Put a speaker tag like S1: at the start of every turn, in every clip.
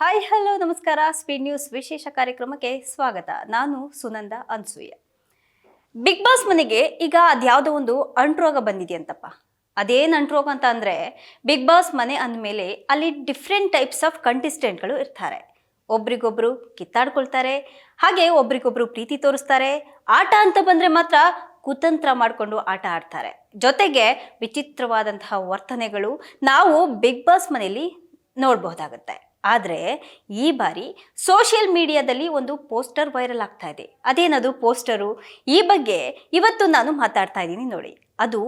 S1: Hi hello ನಮಸ್ಕಾರ. Speed news ವಿಶೇಷ ಕಾರ್ಯಕ್ರಮಕ್ಕೆ ಸ್ವಾಗತ. ನಾನು ಸುನಂದ ಅನ್ಸೂಯ. ಬಿಗ್ ಬಾಸ್ ಮನೆಗೆ ಈಗ ಅದ್ಯಾವುದೋ ಒಂದು ಅಂಟ್ರೋಗ ಬಂದಿದೆಯಂತಪ್ಪ. ಅದೇನು ಅಂಟ್ರೋಗ ಅಂತ ಅಂದರೆ, ಬಿಗ್ ಬಾಸ್ ಮನೆ ಅಂದಮೇಲೆ ಅಲ್ಲಿ ಡಿಫ್ರೆಂಟ್ ಟೈಪ್ಸ್ ಆಫ್ ಕಂಟೆಸ್ಟೆಂಟ್ಗಳು ಇರ್ತಾರೆ. ಒಬ್ರಿಗೊಬ್ರು ಕಿತ್ತಾಡ್ಕೊಳ್ತಾರೆ, ಹಾಗೆ ಒಬ್ರಿಗೊಬ್ರು ಪ್ರೀತಿ ತೋರಿಸ್ತಾರೆ. ಆಟ ಅಂತ ಬಂದರೆ ಮಾತ್ರ ಕುತಂತ್ರ ಮಾಡಿಕೊಂಡು ಆಟ ಆಡ್ತಾರೆ. ಜೊತೆಗೆ ವಿಚಿತ್ರವಾದಂತಹ ವರ್ತನೆಗಳು ನಾವು ಬಿಗ್ ಬಾಸ್ ಮನೆಯಲ್ಲಿ ನೋಡಬಹುದಾಗುತ್ತೆ. ಆದರೆ ಈ ಬಾರಿ ಸೋಷಿಯಲ್ ಮೀಡಿಯಾದಲ್ಲಿ ಒಂದು ಪೋಸ್ಟರ್ ವೈರಲ್ ಆಗ್ತಾ ಇದೆ. ಅದೇನದು ಪೋಸ್ಟರು? ಈ ಬಗ್ಗೆ ಇವತ್ತು ನಾನು ಮಾತಾಡ್ತಾ ಇದ್ದೀನಿ ನೋಡಿ. ಅದು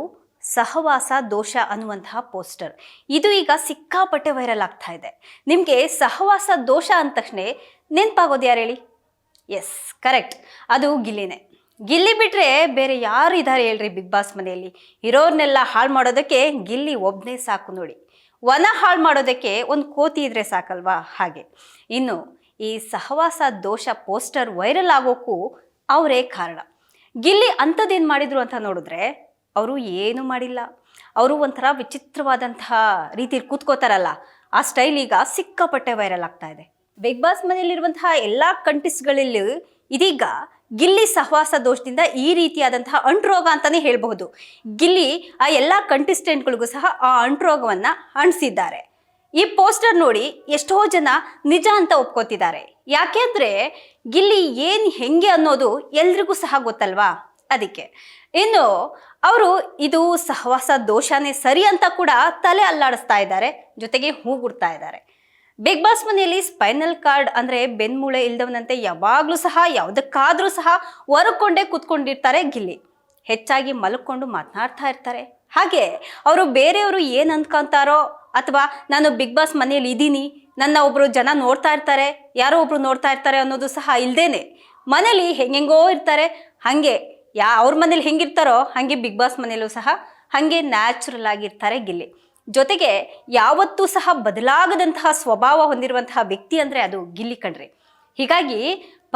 S1: ಸಹವಾಸ ದೋಷ ಅನ್ನುವಂತಹ ಪೋಸ್ಟರ್. ಇದು ಈಗ ಸಿಕ್ಕಾಪಟ್ಟೆ ವೈರಲ್ ಆಗ್ತಾ ಇದೆ. ನಿಮಗೆ ಸಹವಾಸ ದೋಷ ಅಂದ ತಕ್ಷಣ ನೆನಪಾಗೋದು ಯಾರು ಹೇಳಿ? ಎಸ್, ಕರೆಕ್ಟ್, ಅದು ಗಿಲ್ಲಿನೇ. ಗಿಲ್ಲಿ ಬಿಟ್ಟರೆ ಬೇರೆ ಯಾರು ಇದ್ದಾರೆ ಹೇಳ್ರಿ ಬಿಗ್ ಬಾಸ್ ಮನೆಯಲ್ಲಿ? ಇರೋರ್ನೆಲ್ಲ ಹಾಳು ಮಾಡೋದಕ್ಕೆ ಗಿಲ್ಲಿ ಒಬ್ಬನೇ ಸಾಕು ನೋಡಿ. ವನ ಹಾಳು ಮಾಡೋದಕ್ಕೆ ಒಂದು ಕೋತಿ ಇದ್ರೆ ಸಾಕಲ್ವಾ? ಹಾಗೆ. ಇನ್ನು ಈ ಸಹವಾಸ ದೋಷ ಪೋಸ್ಟರ್ ವೈರಲ್ ಆಗೋಕ್ಕೂ ಅವರೇ ಕಾರಣ. ಗಿಲ್ಲಿ ಅಂಥದ್ದೇನು ಮಾಡಿದ್ರು ಅಂತ ನೋಡಿದ್ರೆ, ಅವರು ಏನೂ ಮಾಡಿಲ್ಲ. ಅವರು ಒಂಥರ ವಿಚಿತ್ರವಾದಂತಹ ರೀತಿಯಲ್ಲಿ ಕೂತ್ಕೋತಾರಲ್ಲ, ಆ ಸ್ಟೈಲ್ ಈಗ ಸಿಕ್ಕಾಪಟ್ಟೆ ವೈರಲ್ ಆಗ್ತಾ ಇದೆ. ಬಿಗ್ ಬಾಸ್ ಮನೆಯಲ್ಲಿರುವಂತಹ ಎಲ್ಲ ಕಂಟೆಸ್ಟ್ಗಳಲ್ಲಿ ಇದೀಗ ಗಿಲ್ಲಿ ಸಹವಾಸ ದೋಷದಿಂದ ಈ ರೀತಿಯಾದಂತಹ ಅಂಟ್ರೋಗ ಅಂತಾನೆ ಹೇಳಬಹುದು. ಗಿಲ್ಲಿ ಆ ಎಲ್ಲ ಕಂಟೆಸ್ಟೆಂಟ್ಗಳಿಗೂ ಸಹ ಆ ಅಂಟ್ರೋಗವನ್ನು ಅಂಟಿಸಿದ್ದಾರೆ. ಈ ಪೋಸ್ಟರ್ ನೋಡಿ ಎಷ್ಟೋ ಜನ ನಿಜ ಅಂತ ಒಪ್ಕೋತಿದ್ದಾರೆ. ಯಾಕೆಂದ್ರೆ ಗಿಲ್ಲಿ ಏನು ಹೆಂಗೆ ಅನ್ನೋದು ಎಲ್ರಿಗೂ ಸಹ ಗೊತ್ತಲ್ವಾ? ಅದಕ್ಕೆ ಇನ್ನು ಅವರು ಇದು ಸಹವಾಸ ದೋಷನೇ ಸರಿ ಅಂತ ಕೂಡ ತಲೆ ಅಲ್ಲಾಡಿಸ್ತಾ ಇದ್ದಾರೆ, ಜೊತೆಗೆ ಹೂಗುಡ್ತಾ ಇದ್ದಾರೆ. ಬಿಗ್ ಬಾಸ್ ಮನೆಯಲ್ಲಿ ಸ್ಪೈನಲ್ ಕಾರ್ಡ್ ಅಂದರೆ ಬೆನ್ಮೂಳೆ ಇಲ್ದವನಂತೆ ಯಾವಾಗಲೂ ಸಹ ಯಾವುದಕ್ಕಾದ್ರೂ ಸಹ ಹೊರಕೊಂಡೇ ಕೂತ್ಕೊಂಡಿರ್ತಾರೆ ಗಿಲ್ಲಿ. ಹೆಚ್ಚಾಗಿ ಮಲ್ಕೊಂಡು ಮಾತನಾಡ್ತಾ ಇರ್ತಾರೆ. ಹಾಗೆ ಅವರು ಬೇರೆಯವರು ಏನು ಅಂದ್ಕೊಂತಾರೋ, ಅಥವಾ ನಾನು ಬಿಗ್ ಬಾಸ್ ಮನೆಯಲ್ಲಿ ಇದ್ದೀನಿ, ನನ್ನ ಒಬ್ಬರು ಜನ ನೋಡ್ತಾ ಇರ್ತಾರೆ, ಯಾರೋ ಒಬ್ರು ನೋಡ್ತಾ ಇರ್ತಾರೆ ಅನ್ನೋದು ಸಹ ಇಲ್ದೇನೆ ಮನೇಲಿ ಹೆಂಗೆಂಗೋ ಇರ್ತಾರೆ. ಹಾಗೆ ಅವ್ರ ಮನೇಲಿ ಹೆಂಗಿರ್ತಾರೋ ಹಾಗೆ ಬಿಗ್ ಬಾಸ್ ಮನೆಯಲ್ಲೂ ಸಹ ಹಾಗೆ ನ್ಯಾಚುರಲ್ ಆಗಿರ್ತಾರೆ ಗಿಲ್ಲಿ. ಜೊತೆಗೆ ಯಾವತ್ತೂ ಸಹ ಬದಲಾಗದಂತಹ ಸ್ವಭಾವ ಹೊಂದಿರುವಂತಹ ವ್ಯಕ್ತಿ ಅಂದರೆ ಅದು ಗಿಲ್ಲಿ ಕಣ್ರಿ. ಹೀಗಾಗಿ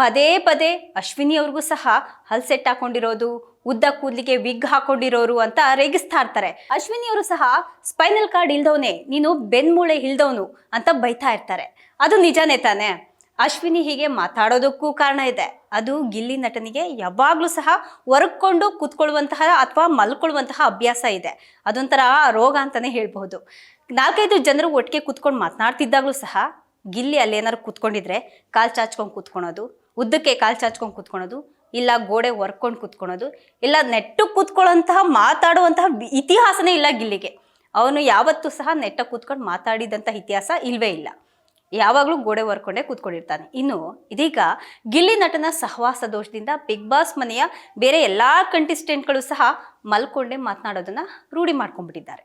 S1: ಪದೇ ಪದೇ ಅಶ್ವಿನಿ ಅವ್ರಿಗೂ ಸಹ ಹಲ್ಸೆಟ್ ಹಾಕೊಂಡಿರೋದು, ಉದ್ದ ಕೂದಲಿಗೆ ವಿಗ್ ಹಾಕೊಂಡಿರೋರು ಅಂತ ರೇಗಿಸ್ತಾ ಇರ್ತಾರೆ. ಅಶ್ವಿನಿ ಅವರು ಸಹ ಸ್ಪೈನಲ್ ಕಾರ್ಡ್ ಇಲ್ದವನೇ, ನೀನು ಬೆನ್ಮೂಳೆ ಇಲ್ದವನು ಅಂತ ಬೈತಾ ಇರ್ತಾರೆ. ಅದು ನಿಜಾನೇ ತಾನೆ? ಅಶ್ವಿನಿ ಹೀಗೆ ಮಾತಾಡೋದಕ್ಕೂ ಕಾರಣ ಇದೆ. ಅದು ಗಿಲ್ಲಿ ನಟನಿಗೆ ಯಾವಾಗಲೂ ಸಹ ಹೊರಕೊಂಡು ಕೂತ್ಕೊಳ್ಳುವಂತಹ ಅಥವಾ ಮಲ್ಕೊಳ್ಳುವಂತಹ ಅಭ್ಯಾಸ ಇದೆ. ಅದೊಂಥರ ರೋಗ ಅಂತಾನೆ ಹೇಳ್ಬಹುದು. 4-5 ಜನರು ಒಟ್ಟಿಗೆ ಕೂತ್ಕೊಂಡು ಮಾತನಾಡ್ತಿದ್ದಾಗಲೂ ಸಹ ಗಿಲ್ಲಿ ಅಲ್ಲೇನಾದ್ರು ಕೂತ್ಕೊಂಡಿದ್ರೆ ಕಾಲು ಚಾಚ್ಕೊಂಡು ಕೂತ್ಕೊಳೋದು, ಉದ್ದಕ್ಕೆ ಕಾಲು ಚಾಚ್ಕೊಂಡು ಕೂತ್ಕೊಳೋದು, ಇಲ್ಲ ಗೋಡೆ ಹೊರ್ಕೊಂಡು ಕೂತ್ಕೊಳೋದು, ಇಲ್ಲ ನೆಟ್ಟು ಕೂತ್ಕೊಳ್ಳೋಂತಹ ಮಾತಾಡುವಂತಹ ಇತಿಹಾಸನೇ ಇಲ್ಲ ಗಿಲ್ಲಿಗೆ. ಅವನು ಯಾವತ್ತೂ ಸಹ ನೆಟ್ಟ ಕೂತ್ಕೊಂಡು ಮಾತಾಡಿದಂಥ ಇತಿಹಾಸ ಇಲ್ವೇ ಇಲ್ಲ. ಯಾವಾಗಲೂ ಗೋಡೆ ಹೊರ್ಕೊಂಡೇ ಕೂತ್ಕೊಂಡಿರ್ತಾನೆ. ಇನ್ನು ಇದೀಗ ಗಿಲ್ಲಿ ನಟನ ಸಹವಾಸ ದೋಷದಿಂದ ಬಿಗ್ ಬಾಸ್ ಮನೆಯ ಬೇರೆ ಎಲ್ಲ ಕಂಟೆಸ್ಟೆಂಟ್ಗಳು ಸಹ ಮಲ್ಕೊಂಡೇ ಮಾತನಾಡೋದನ್ನ ರೂಢಿ ಮಾಡ್ಕೊಂಡ್ಬಿಟ್ಟಿದ್ದಾರೆ.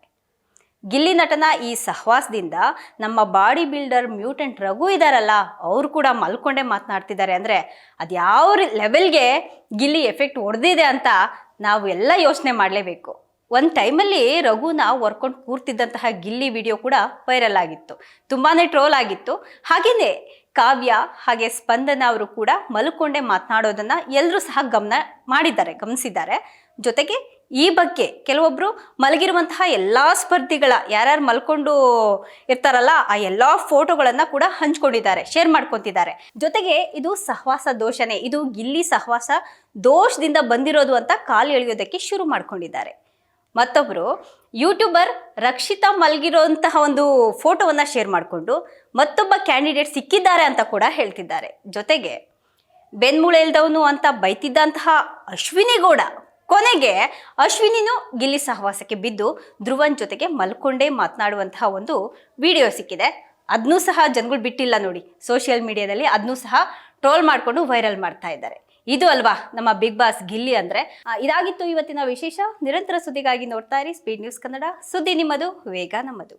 S1: ಗಿಲ್ಲಿ ನಟನ ಈ ಸಹವಾಸದಿಂದ ನಮ್ಮ ಬಾಡಿ ಬಿಲ್ಡರ್ ಮ್ಯೂಟೆಂಟ್ ರಘು ಇದ್ದಾರಲ್ಲ, ಅವರು ಕೂಡ ಮಲ್ಕೊಂಡೇ ಮಾತನಾಡ್ತಿದ್ದಾರೆ. ಅಂದರೆ ಅದ್ಯಾವ ಲೆವೆಲ್ಗೆ ಗಿಲ್ಲಿ ಎಫೆಕ್ಟ್ ಹೊಡೆದಿದೆ ಅಂತ ನಾವು ಎಲ್ಲ ಯೋಚನೆ ಮಾಡಲೇಬೇಕು. ಒಂದು ಟೈಮಲ್ಲಿ ರಘುನ ವರ್ಕೊಂಡು ಕೂರ್ತಿದ್ದಂತಹ ಗಿಲ್ಲಿ ವಿಡಿಯೋ ಕೂಡ ವೈರಲ್ ಆಗಿತ್ತು, ತುಂಬಾ ಟ್ರೋಲ್ ಆಗಿತ್ತು. ಹಾಗೆಯೇ ಕಾವ್ಯ ಹಾಗೆ ಸ್ಪಂದನ ಅವರು ಕೂಡ ಮಲ್ಕೊಂಡೇ ಮಾತನಾಡೋದನ್ನು ಎಲ್ಲರೂ ಸಹ ಗಮನಿಸಿದ್ದಾರೆ. ಜೊತೆಗೆ ಈ ಬಗ್ಗೆ ಕೆಲವೊಬ್ಬರು ಮಲಗಿರುವಂತಹ ಎಲ್ಲ ಸ್ಪರ್ಧಿಗಳ ಯಾರ್ಯಾರು ಮಲ್ಕೊಂಡು ಇರ್ತಾರಲ್ಲ ಆ ಎಲ್ಲ ಫೋಟೋಗಳನ್ನು ಕೂಡ ಹಂಚ್ಕೊಂಡಿದ್ದಾರೆ, ಶೇರ್ ಮಾಡ್ಕೊತಿದ್ದಾರೆ. ಜೊತೆಗೆ ಇದು ಸಹವಾಸ ದೋಷನೇ, ಇದು ಗಿಲ್ಲಿ ಸಹವಾಸ ದೋಷದಿಂದ ಬಂದಿರೋದು ಅಂತ ಕಾಲು ಎಳೆಯೋದಕ್ಕೆ ಶುರು ಮಾಡ್ಕೊಂಡಿದ್ದಾರೆ. ಮತ್ತೊಬ್ಬರು ಯೂಟ್ಯೂಬರ್ ರಕ್ಷಿತಾ ಮಲಗಿರೋಂತಹ ಒಂದು ಫೋಟೋವನ್ನು ಶೇರ್ ಮಾಡಿಕೊಂಡು ಮತ್ತೊಬ್ಬ ಕ್ಯಾಂಡಿಡೇಟ್ ಸಿಕ್ಕಿದ್ದಾರೆ ಅಂತ ಕೂಡ ಹೇಳ್ತಿದ್ದಾರೆ. ಜೊತೆಗೆ ಬೆನ್ಮೂಳೆ ಇಲ್ದವನು ಅಂತ ಬೈತಿದ್ದಂತಹ ಅಶ್ವಿನಿ ಗೌಡ ಕೊನೆಗೆ ಅಶ್ವಿನಿನೂ ಗಿಲ್ಲಿ ಸಹವಾಸಕ್ಕೆ ಬಿದ್ದು ಧ್ರುವನ್ ಜೊತೆಗೆ ಮಲ್ಕೊಂಡೇ ಮಾತನಾಡುವಂತಹ ಒಂದು ವಿಡಿಯೋ ಸಿಕ್ಕಿದೆ. ಅದನ್ನೂ ಸಹ ಜನಗಳು ಬಿಟ್ಟಿಲ್ಲ ನೋಡಿ, ಸೋಷಿಯಲ್ ಮೀಡಿಯಾದಲ್ಲಿ ಅದನ್ನೂ ಸಹ ಟ್ರೋಲ್ ಮಾಡಿಕೊಂಡು ವೈರಲ್ ಮಾಡ್ತಾ ಇದ್ದಾರೆ. ಇದು ಅಲ್ವಾ ನಮ್ಮ ಬಿಗ್ ಬಾಸ್ ಗಿಲ್ಲಿ ಅಂದ್ರೆ? ಇದಾಗಿತ್ತು ಇವತ್ತಿನ ವಿಶೇಷ. ನಿರಂತರ ಸುದ್ದಿಗಾಗಿ ನೋಡ್ತಾ ಇರಿ ಸ್ಪೀಡ್ ನ್ಯೂಸ್ ಕನ್ನಡ. ಸುದ್ದಿ ನಿಮ್ಮದು, ವೇಗ ನಮ್ಮದು.